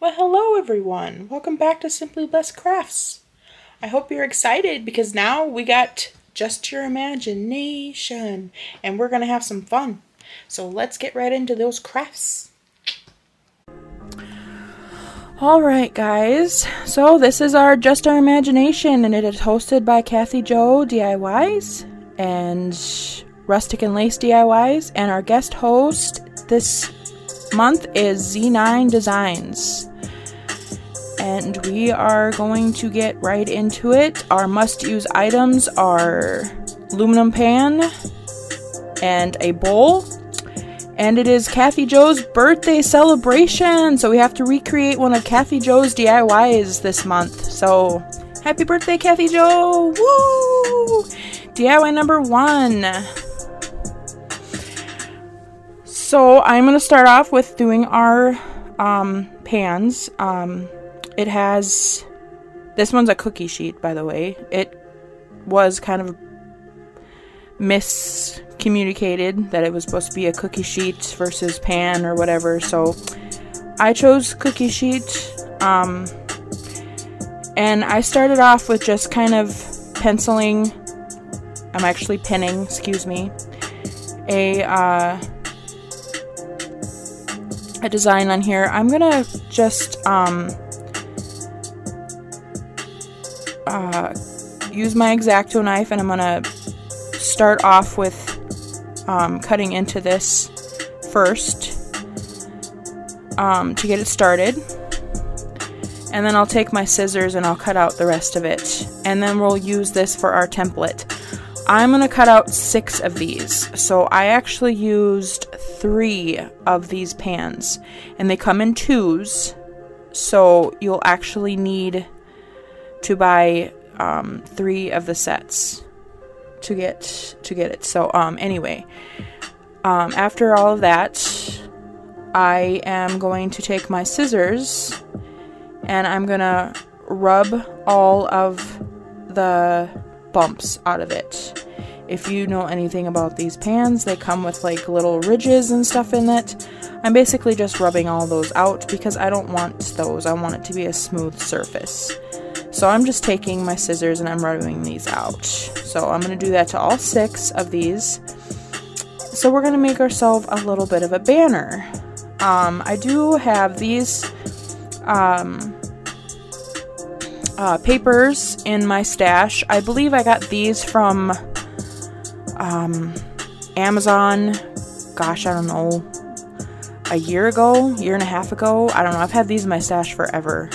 Well, hello everyone. Welcome back to Simply Blessed Crafts. I hope you're excited because now we got just your imagination and we're going to have some fun. So let's get right into those crafts. Alright guys, so this is our Just Our Imagination and it is hosted by Kathy Jo DIYs and Rustic and Lace DIYs, and our guest host this month is Z9 Designs. And we are going to get right into it. Our must-use items are aluminum pan and a bowl. And it is Kathy Jo's birthday celebration, so we have to recreate one of Kathy Jo's DIYs this month. So, happy birthday, Kathy Jo! Woo! DIY number 1. So, I'm going to start off with doing our pans. It has, this one's a cookie sheet, by the way. It was kind of miscommunicated that it was supposed to be a cookie sheet versus pan or whatever, so I chose cookie sheet. And I started off with just kind of penciling, I'm actually pinning, excuse me, a design on here. I'm gonna just use my Exacto knife, and I'm gonna start off with cutting into this first to get it started, and then I'll take my scissors and I'll cut out the rest of it, and then we'll use this for our template. I'm gonna cut out 6 of these, so I actually used 3 of these pans, and they come in 2s, so you'll actually need to buy 3 of the sets to get it. So anyway, after all of that, I am going to take my scissors and I'm gonna rub all of the bumps out of it. If you know anything about these pans, they come with like little ridges and stuff in it. I'm basically just rubbing all those out because I don't want those. I want it to be a smooth surface. So I'm just taking my scissors and I'm rubbing these out. So I'm going to do that to all 6 of these. So we're going to make ourselves a little bit of a banner. I do have these papers in my stash. I believe I got these from Amazon, gosh, I don't know, a year and a half ago. I don't know, I've had these in my stash forever.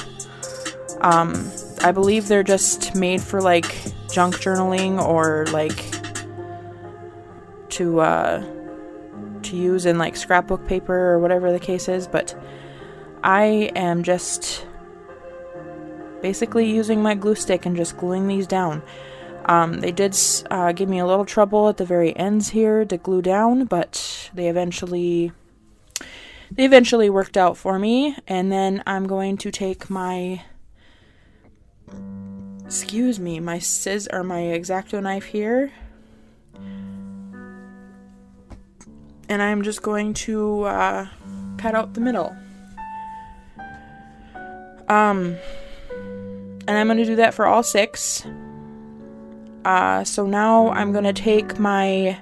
I believe they're just made for like junk journaling or like to use in like scrapbook paper or whatever the case is, but I am just basically using my glue stick and just gluing these down. They did give me a little trouble at the very ends here to glue down, but they eventually worked out for me. And then I'm going to take my my Exacto knife here, and I'm just going to cut out the middle. And I'm going to do that for all 6. So now I'm going to take my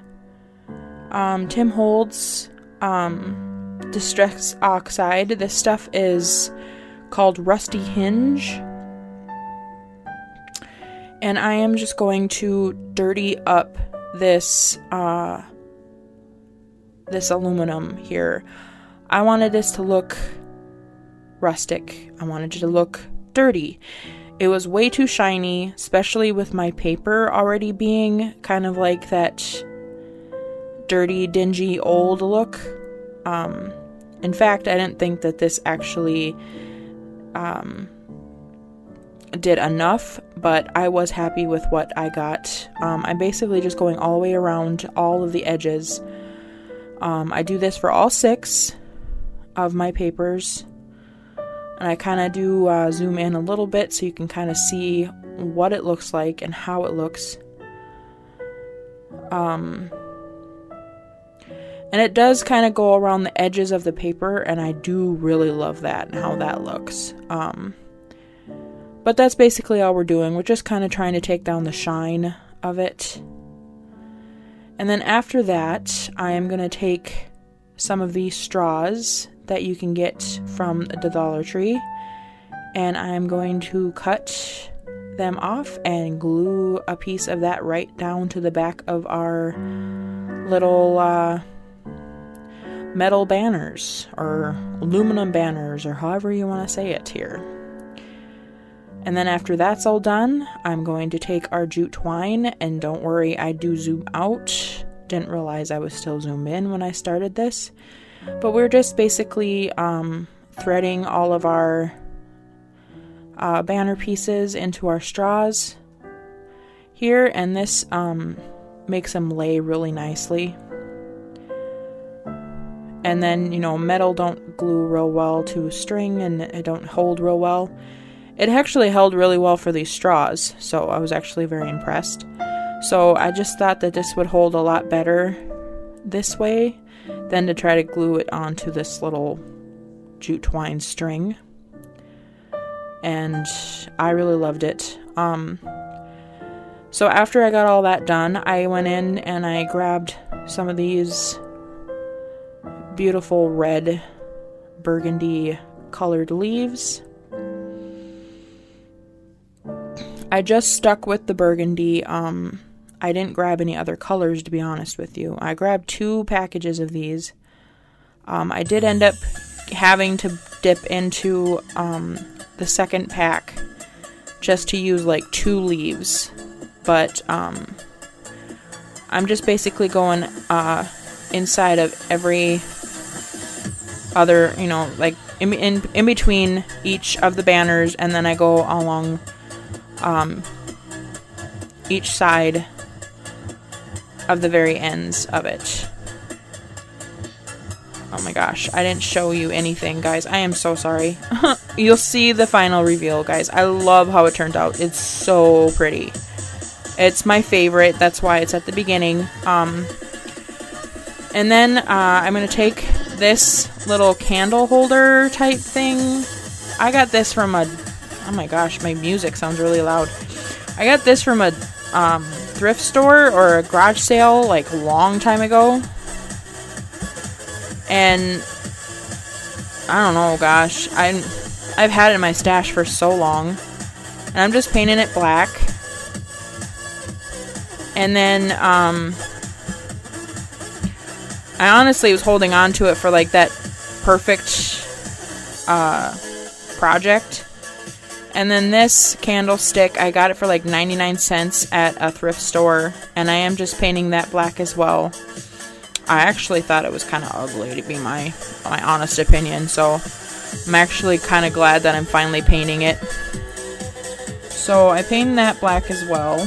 Tim Holdz Distress Oxide. This stuff is called Rusty Hinge. And I am just going to dirty up this this aluminum here. I wanted this to look rustic. I wanted it to look dirty. It was way too shiny, especially with my paper already being kind of like that dirty, dingy, old look. In fact, I didn't think that this actually did enough, but I was happy with what I got. I'm basically just going all the way around all of the edges. I do this for all 6 of my papers, and I kind of do zoom in a little bit so you can kind of see what it looks like and how it looks. And And it does kind of go around the edges of the paper, and I do really love that and how that looks. But that's basically all we're doing. We're just kind of trying to take down the shine of it. And then after that, I am going to take some of these straws that you can get from the Dollar Tree, and I'm going to cut them off and glue a piece of that right down to the back of our little metal banners, or aluminum banners, or however you want to say it here. And then after that's all done, I'm going to take our jute twine, and don't worry, I do zoom out. Didn't realize I was still zoomed in when I started this. But we're just basically threading all of our banner pieces into our straws here, and this makes them lay really nicely. And then, you know, metal don't glue real well to string, and it don't hold real well. It actually held really well for these straws, so I was actually very impressed. So I just thought that this would hold a lot better this way than to try to glue it onto this little jute twine string. And I really loved it. So after I got all that done, I went in and I grabbed some of these beautiful red burgundy colored leaves. I just stuck with the burgundy. I didn't grab any other colors, to be honest with you. I grabbed 2 packages of these. I did end up having to dip into the second pack just to use like 2 leaves. But I'm just basically going inside of every other, you know, like in between each of the banners, and then I go along each side of the very ends of it. Oh my gosh, I didn't show you anything, guys. I am so sorry. You'll see the final reveal, guys. I love how it turned out. It's so pretty. It's my favorite. That's why it's at the beginning. And then I'm going to take this little candle holder type thing. I got this from a... Oh my gosh, my music sounds really loud. I got this from a thrift store or a garage sale like a long time ago. And I don't know, gosh. I've had it in my stash for so long. And I'm just painting it black. And then I honestly was holding on to it for like that perfect project. And then this candlestick, I got it for like 99 cents at a thrift store, and I am just painting that black as well. I actually thought it was kind of ugly, to be my honest opinion, so I'm actually kind of glad that I'm finally painting it. So I painted that black as well.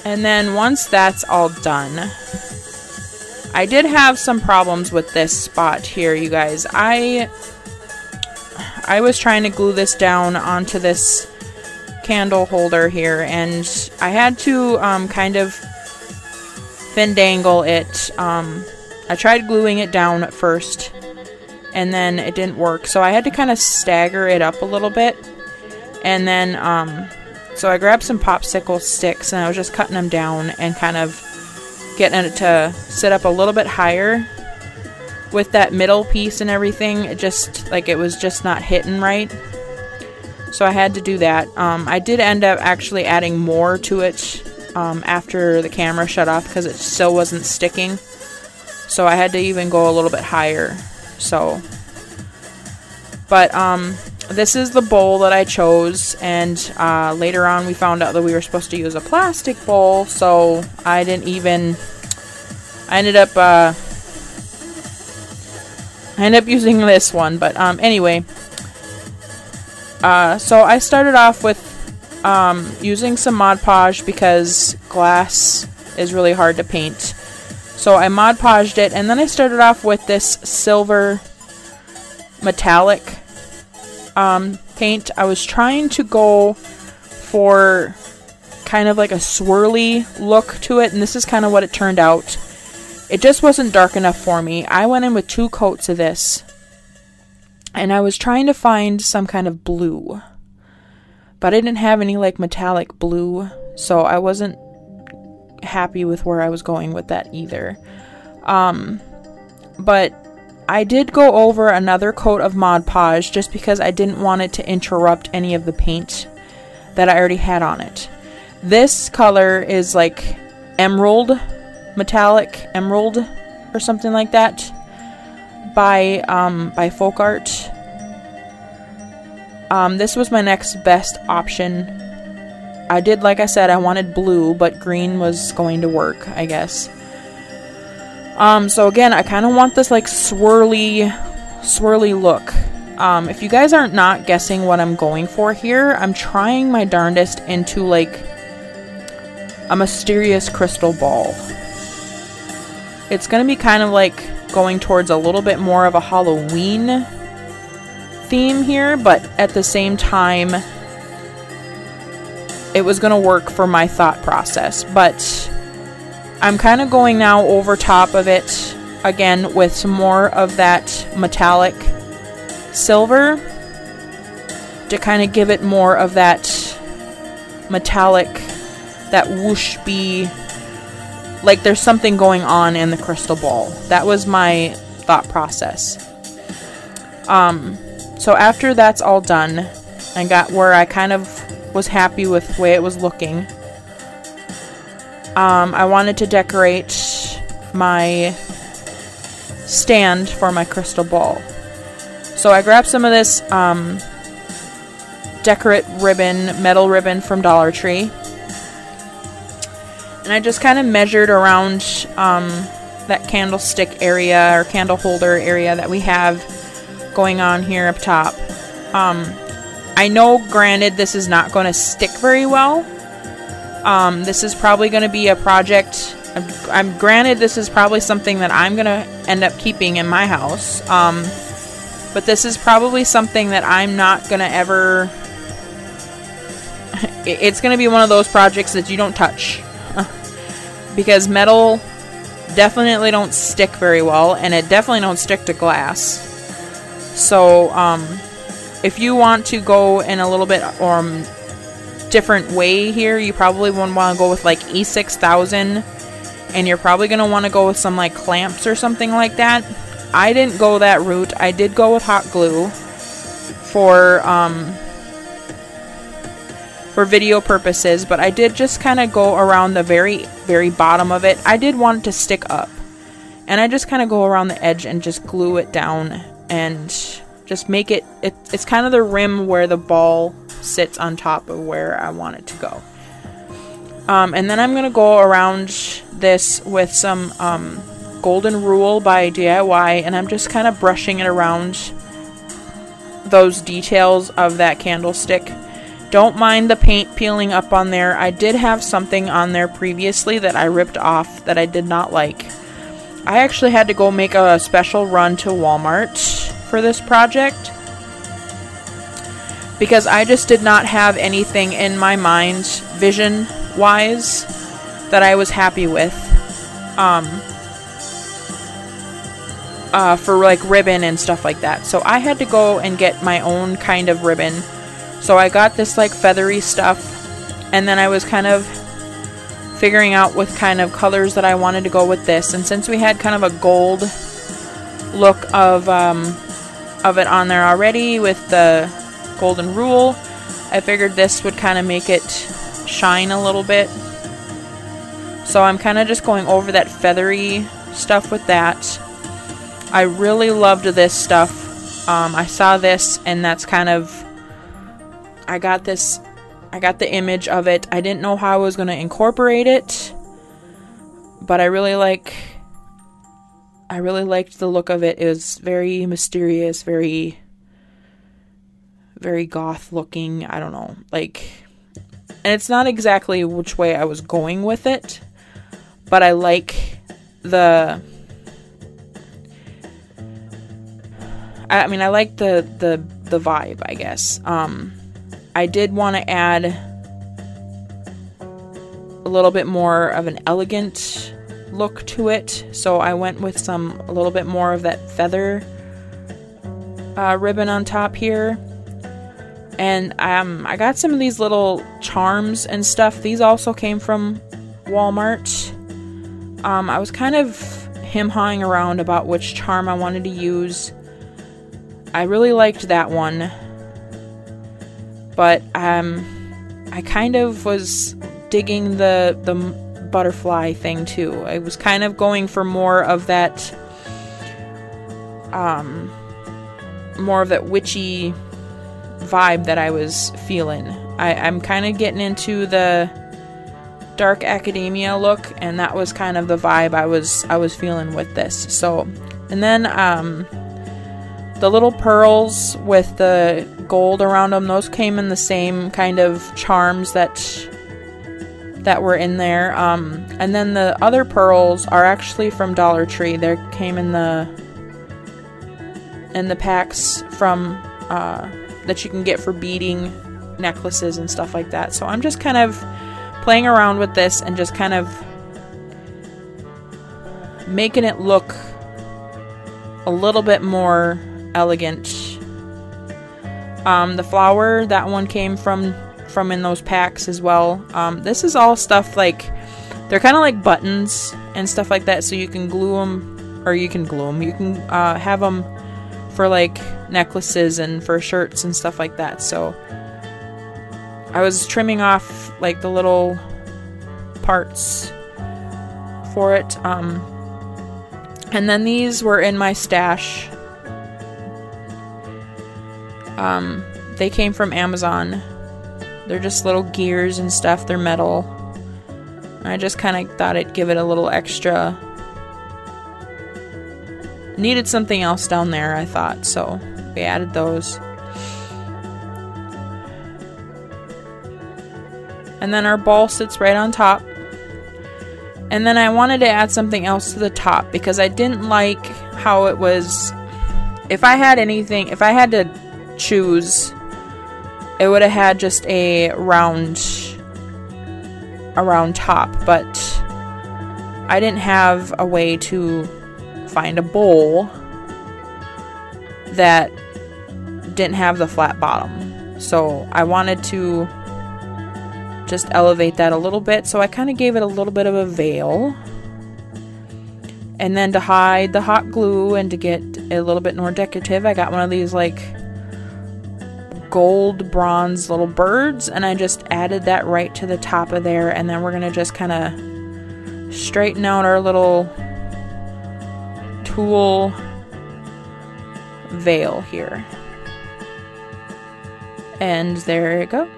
And then once that's all done, I did have some problems with this spot here, you guys. I was trying to glue this down onto this candle holder here, and I had to kind of findangle it. I tried gluing it down at first, and then it didn't work, so I had to kind of stagger it up a little bit. And then so I grabbed some popsicle sticks, and I was just cutting them down and kind of getting it to sit up a little bit higher with that middle piece and everything. It just, like, it was just not hitting right. So I had to do that. I did end up actually adding more to it after the camera shut off because it still wasn't sticking. So I had to even go a little bit higher. So, but this is the bowl that I chose, and later on we found out that we were supposed to use a plastic bowl, so I ended up using this one. But anyway, so I started off with using some Mod Podge because glass is really hard to paint. So I Mod Podged it, and then I started off with this silver metallic paint. I was trying to go for kind of like a swirly look to it, and this is kind of what it turned out. It just wasn't dark enough for me. I went in with 2 coats of this, and I was trying to find some kind of blue, but I didn't have any like metallic blue, so I wasn't happy with where I was going with that either. But I did go over another coat of Mod Podge just because I didn't want it to interrupt any of the paint that I already had on it. This color is like emerald, metallic emerald or something like that by Folk Art. This was my next best option. I did, like I said, I wanted blue, but green was going to work, I guess. So again, I kind of want this like swirly look. If you guys aren't not guessing what I'm going for here, I'm trying my darndest into like a mysterious crystal ball. It's going to be kind of like going towards a little bit more of a Halloween theme here, but at the same time, it was going to work for my thought process. But I'm kind of going now over top of it again with some more of that metallic silver to kind of give it more of that metallic, that whoosh-y, like there's something going on in the crystal ball. That was my thought process. So after that's all done, I got where I kind of was happy with the way it was looking. I wanted to decorate my stand for my crystal ball. So I grabbed some of this decorate ribbon, metal ribbon from Dollar Tree. And I just kind of measured around that candlestick area or candle holder area that we have going on here up top. I know, granted, this is not going to stick very well. This is probably going to be a project. I'm granted this is probably something that I'm going to end up keeping in my house. But this is probably something that I'm not going to ever... It's going to be one of those projects that you don't touch. Because metal definitely don't stick very well, and it definitely don't stick to glass. So, if you want to go in a little bit different way here, you probably wouldn't want to go with like E6000, and you're probably going to want to go with some like clamps or something like that. I didn't go that route. I did go with hot glue for video purposes, but I did just kind of go around the very, very bottom of it. I did want it to stick up, and I just kind of go around the edge and just glue it down and just make it, it's kind of the rim where the ball sits on top of where I want it to go. And then I'm going to go around this with some Golden Rule by DIY, and I'm just kind of brushing it around those details of that candlestick. Don't mind the paint peeling up on there. I did have something on there previously that I ripped off that I did not like. I actually had to go make a special run to Walmart for this project because I just did not have anything in my mind, vision-wise, that I was happy with for like ribbon and stuff like that. So I had to go and get my own kind of ribbon. So I got this like feathery stuff, and then I was kind of figuring out what kind of colors that I wanted to go with this. And since we had kind of a gold look of it on there already with the Golden Rule, I figured this would kind of make it shine a little bit. So I'm kind of just going over that feathery stuff with that. I really loved this stuff. I saw this, and that's kind of... I got the image of it. I didn't know how I was going to incorporate it, but I really liked the look of it. It was very mysterious, very, very goth looking. I don't know, like, and it's not exactly which way I was going with it, but I like the, I like the vibe, I guess. I did want to add little bit more of an elegant look to it. So I went with a little bit more of that feather ribbon on top here. And I got some of these little charms and stuff. These also came from Walmart. I was kind of hem-hawing around about which charm I wanted to use. I really liked that one. But I kind of was digging the butterfly thing too. I was kind of going for more of that witchy vibe that I was feeling. I'm kind of getting into the dark academia look, and that was kind of the vibe I was feeling with this. So, and then the little pearls with the gold around them, those came in the same kind of charms that were in there. And then the other pearls are actually from Dollar Tree. They came in the packs from that you can get for beading necklaces and stuff like that. So I'm just kind of playing around with this and just kind of making it look a little bit more elegant. The flower, that one came from in those packs as well. This is all stuff like, they're kind of like buttons and stuff like that, so you can glue them, or you can have them for like necklaces and for shirts and stuff like that. So I was trimming off like the little parts for it. And then these were in my stash. They came from Amazon. They're just little gears and stuff. They're metal. I just kind of thought I'd give it a little extra. Needed something else down there, I thought, so we added those. And then our ball sits right on top. And then I wanted to add something else to the top because I didn't like how it was. If I had to choose, it would have had just a round top, but I didn't have a way to find a bowl that didn't have the flat bottom. So I wanted to just elevate that a little bit, so I kind of gave it a little bit of a veil. And then to hide the hot glue and to get a little bit more decorative, I got one of these like gold bronze little birds, and I just added that right to the top of there. And then we're gonna just kind of straighten out our little tulle veil here. And there you go.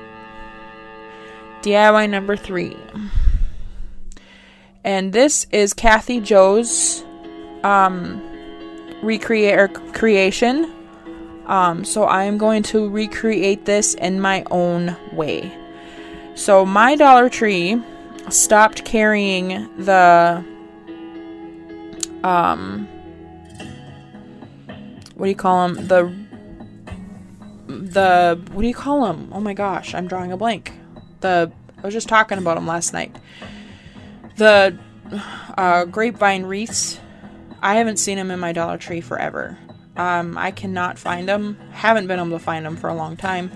DIY number 3. And this is Kathy Joe's creation. So I am going to recreate this in my own way. So my Dollar Tree stopped carrying the what do you call them? What do you call them? Oh my gosh, I'm drawing a blank. I was just talking about them last night. The grapevine wreaths. I haven't seen them in my Dollar Tree forever. I cannot find them. Haven't been able to find them for a long time.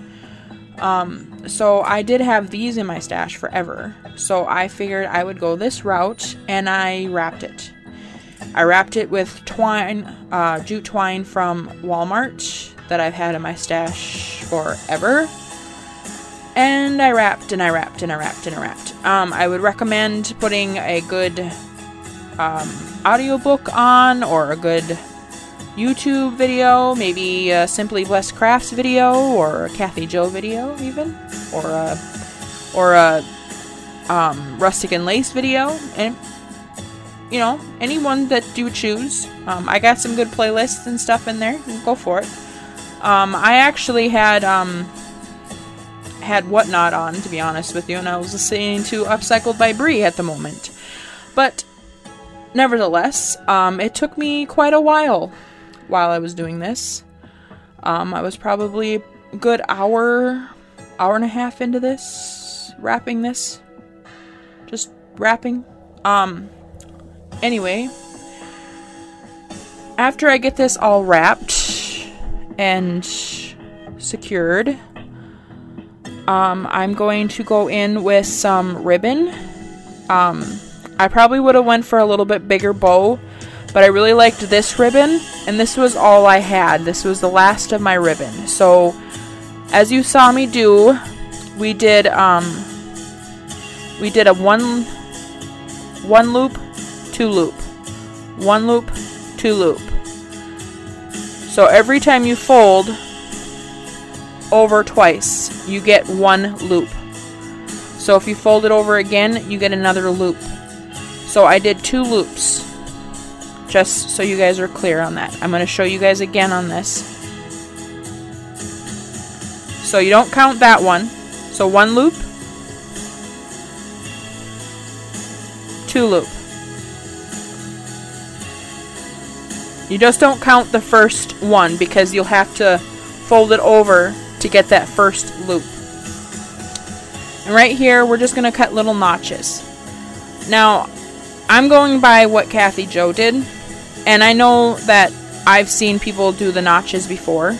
So I did have these in my stash forever. So I figured I would go this route, and I wrapped it. I wrapped it with twine, jute twine from Walmart that I've had in my stash forever. And I wrapped and I wrapped and I wrapped and I wrapped. I would recommend putting a good audiobook on, or a good YouTube video, maybe a Simply Blessed Crafts video, or a Kathy Joe video even, or a Rustic and Lace video, and you know, any one that you choose. I got some good playlists and stuff in there. Go for it. I actually had Whatnot on, to be honest with you, and I was listening to Upcycled by Brie at the moment. But nevertheless, it took me quite a while I was doing this. I was probably a good hour and a half into this, wrapping this. just wrapping. Anyway, after I get this all wrapped and secured, I'm going to go in with some ribbon. I probably would have went for a little bit bigger bow, but I really liked this ribbon, and this was all I had. This was the last of my ribbon. So, as you saw me do, we did a one loop, two loop, one loop, two loop. So every time you fold over twice, you get one loop. So if you fold it over again, you get another loop. So I did 2 loops, just so you guys are clear on that. I'm going to show you guys again on this. So you don't count that one. So 1 loop, 2 loop. You just don't count the first one because you'll have to fold it over to get that first loop. And right here, we're just going to cut little notches. Now, I'm going by what Kathy Jo did, and I know that I've seen people do the notches before,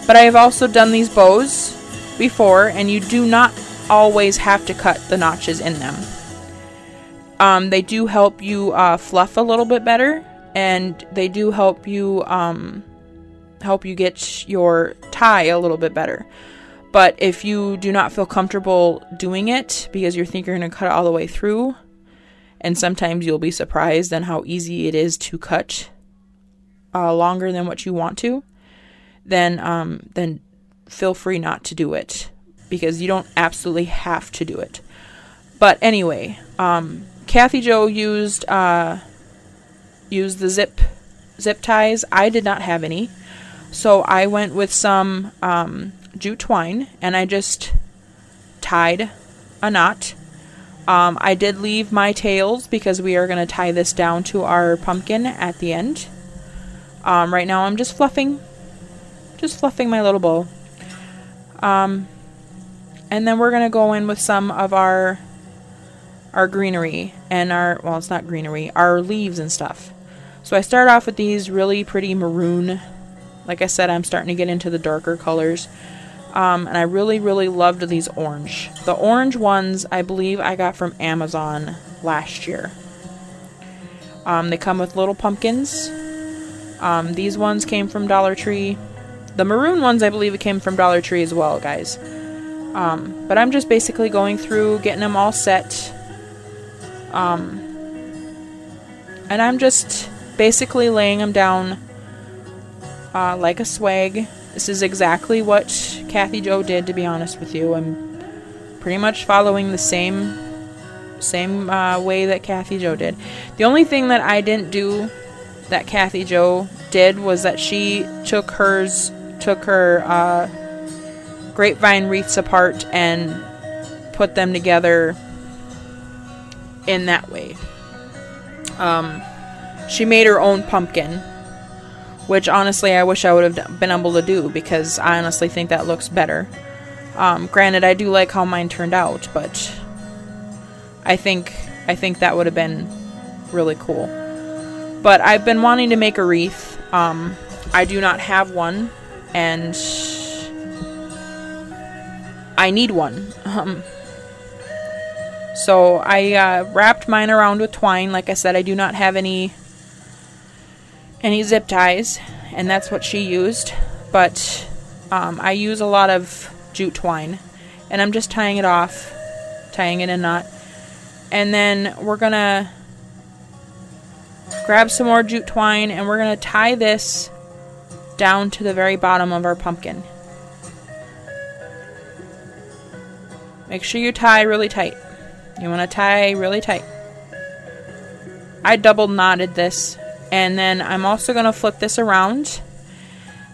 but I have also done these bows before, and you do not always have to cut the notches in them. They do help you fluff a little bit better, and they do help you get your tie a little bit better. But if you do not feel comfortable doing it because you think you're going to cut it all the way through, and sometimes you'll be surprised on how easy it is to cut longer than what you want to, then feel free not to do it, because you don't absolutely have to do it. But anyway, Kathy Jo used the zip ties. I did not have any, so I went with some jute twine, and I just tied a knot. I did leave my tails because we are going to tie this down to our pumpkin at the end. Right now I'm just fluffing my little bow. And then we're going to go in with some of our greenery and well, it's not greenery, our leaves and stuff. So I start off with these really pretty maroon. Like I said, I'm starting to get into the darker colors. And I really, really loved these orange. The orange ones, I believe I got from Amazon last year. They come with little pumpkins. These ones came from Dollar Tree. The maroon ones, I believe it came from Dollar Tree as well, guys. But I'm just basically going through, getting them all set. And I'm just basically laying them down like a swag. This is exactly what Kathy Jo did, to be honest with you. I'm pretty much following the same way that Kathy Jo did. The only thing that I didn't do that Kathy Jo did was that she took her grapevine wreaths apart and put them together in that way. She made her own pumpkin, which honestly I wish I would have been able to do, because I honestly think that looks better. Granted, I do like how mine turned out, but I think that would have been really cool. But I've been wanting to make a wreath. I do not have one, and I need one. So I wrapped mine around with twine. Like I said, I do not have any zip ties, and that's what she used. But I use a lot of jute twine, and I'm just tying it off, tying it in a knot. And then we're gonna grab some more jute twine, and we're gonna tie this down to the very bottom of our pumpkin. Make sure you tie really tight. You want to tie really tight. I double knotted this, and then I'm also going to flip this around.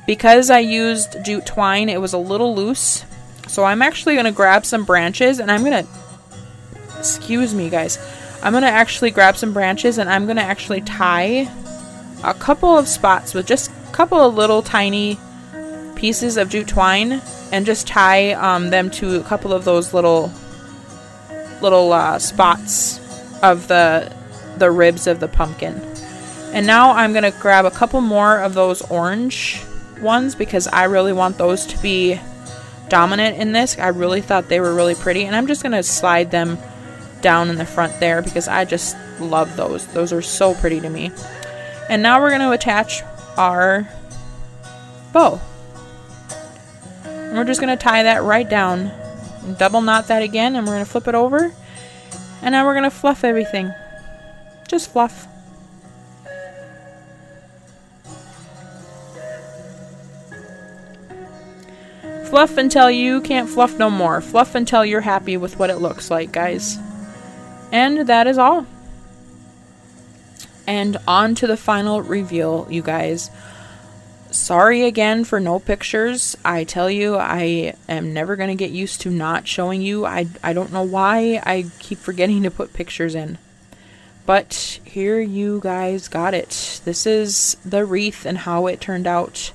Because I used jute twine, it was a little loose, so I'm actually going to grab some branches, and I'm going to, excuse me guys, I'm going to actually grab some branches, and I'm going to actually tie a couple of spots with just a couple of little tiny pieces of jute twine, and just tie them to a couple of those little little spots of the ribs of the pumpkin. And now I'm going to grab a couple more of those orange ones because I really want those to be dominant in this. I really thought they were really pretty, and I'm just going to slide them down in the front there because I just love those. Those are so pretty to me. And now we're going to attach our bow. And we're just going to tie that right down. Double knot that again, and we're going to flip it over. And now we're going to fluff everything. Just fluff. Fluff until you can't fluff no more. Fluff until you're happy with what it looks like, guys. And that is all. And on to the final reveal, you guys. Sorry again for no pictures. I tell you, I am never going to get used to not showing you. I don't know why I keep forgetting to put pictures in. But here you guys got it. This is the wreath and how it turned out.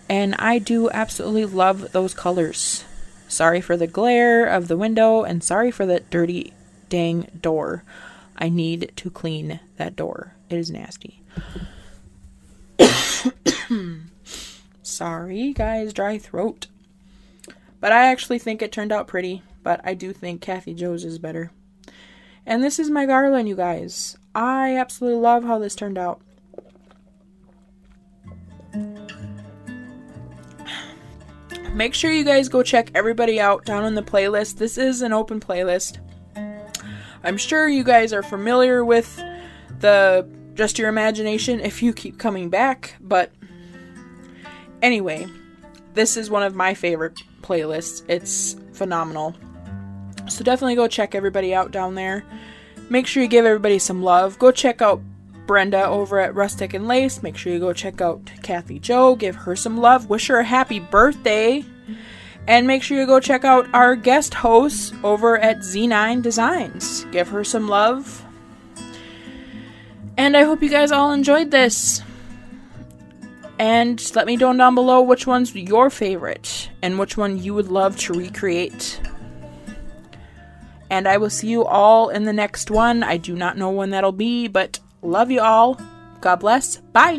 And I do absolutely love those colors. Sorry for the glare of the window, and sorry for that dirty dang door. I need to clean that door. It is nasty. Sorry, guys, dry throat. But I actually think it turned out pretty, but I do think Kathy Jo's is better. And this is my garland, you guys. I absolutely love how this turned out. Make sure you guys go check everybody out down in the playlist. This is an open playlist. I'm sure you guys are familiar with the Just Your Imagination if you keep coming back, but anyway, this is one of my favorite playlists. It's phenomenal. So definitely go check everybody out down there. Make sure you give everybody some love. Go check out Brenda over at Rustic and Lace. Make sure you go check out Kathy Jo. Give her some love. Wish her a happy birthday. And make sure you go check out our guest host over at Z9 Designs. Give her some love. And I hope you guys all enjoyed this. And let me know down below which one's your favorite and which one you would love to recreate. And I will see you all in the next one. I do not know when that'll be, but love you all. God bless. Bye.